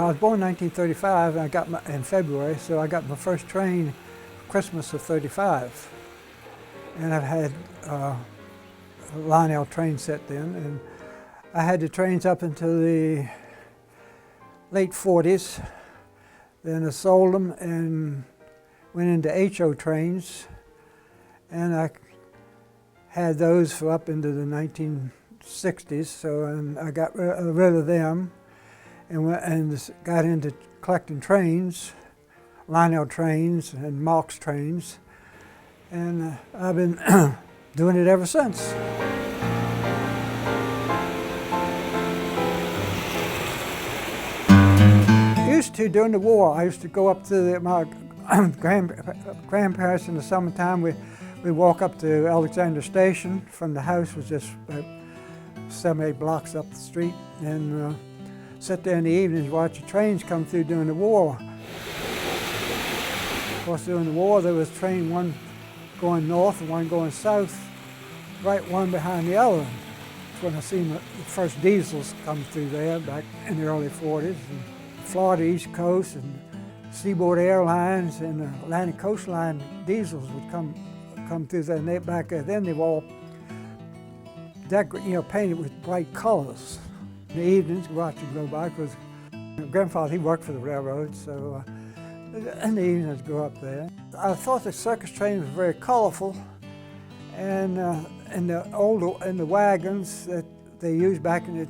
I was born in 1935, and I got in February, so I got my first train Christmas of '35. And I've had a Lionel train set then, and I had the trains up until the late '40s. Then I sold them and went into HO trains, and I had those for up into the 1960s, so I got rid of them and got into collecting trains, Lionel trains and Marx trains, and I've been doing it ever since. Used to, during the war, I used to go up to my grandparents in the summertime. We walk up to Alexander Station. From the house was just about 7-8 blocks up the street, and sit there in the evenings, watch the trains come through during the war. Of course, during the war, there was train one going north and one going south, right one behind the other. That's when I seen the first diesels come through there back in the early '40s. And Florida East Coast and Seaboard Airlines and Atlantic Coastline diesels would come through there. And back then they were all painted with bright colors. In the evenings, watch them go by, because my grandfather, he worked for the railroad, so in the evenings I'd go up there. I thought the circus train was very colorful, and the wagons that they used back in the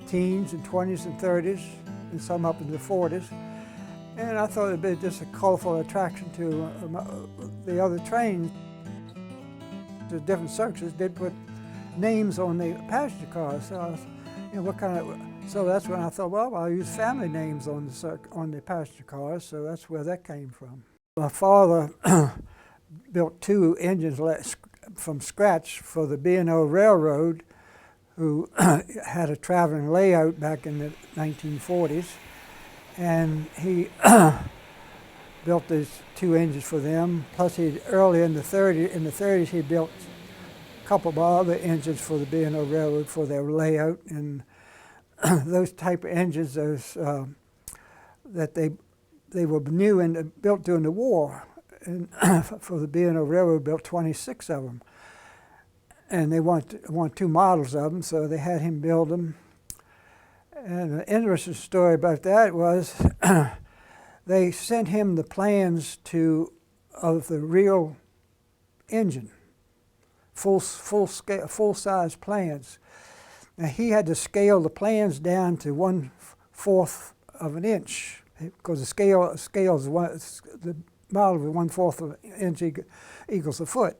teens and 20s and 30s, and some up in the 40s. And I thought it'd be just a colorful attraction to the other trains. The different circuses did put names on the passenger cars. So so that's when I thought, well, I'll use family names on the passenger cars. So that's where that came from. My father built 2 engines from scratch for the B&O Railroad, who had a traveling layout back in the 1940s. And he built these 2 engines for them. Plus, early in the 30s, he built a couple of other engines for the B&O Railroad for their layout. And those type of engines, that they were new and built during the war. And for the B&O Railroad, built 26 of them. And they want 2 models of them, so they had him build them. And an interesting story about that was they sent him the plans of the real engine, full-size plans. Now he had to scale the plans down to 1/4 of an inch, because the the model of 1/4 of an inch equals a foot.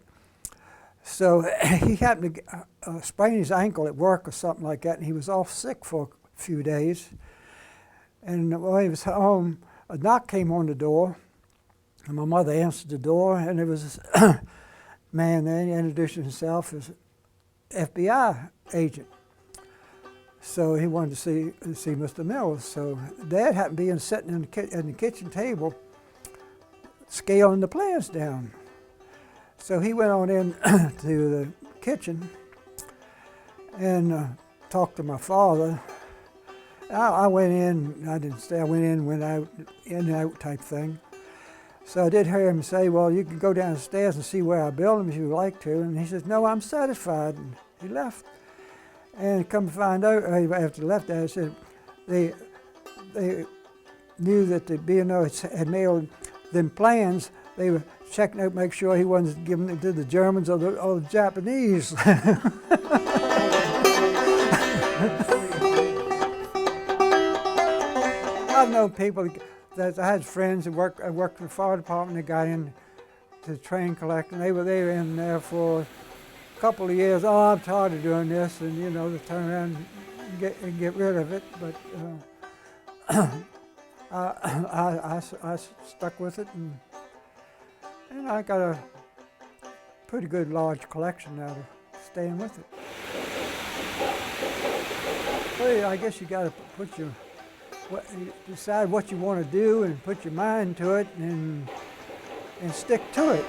So he happened to sprain his ankle at work or something like that, and he was off sick for a few days. And while he was home, a knock came on the door, and my mother answered the door, and there was this man there. He introduced himself as an FBI agent. So he wanted to see Mr. Mills. So Dad happened to be sitting in the kitchen table, scaling the plans down. So he went on in to the kitchen and talked to my father. I went in, I didn't stay, I went in, went out, in and out type thing. So I did hear him say, well, you can go downstairs and see where I build them if you would like to. And he says, no, I'm satisfied. And he left. And come to find out, after he left, I said, they knew that the B&O had mailed them plans. They were checking out, make sure he wasn't giving it to the Germans or the Japanese. I've known people that I had friends who worked for the fire department that got into train collecting. They were in there for a couple of years. Oh, I'm tired of doing this, and they turn around and get rid of it. But I stuck with it, and I got a pretty good large collection out of staying with it. Well, I guess you got to decide what you want to do and put your mind to it and stick to it.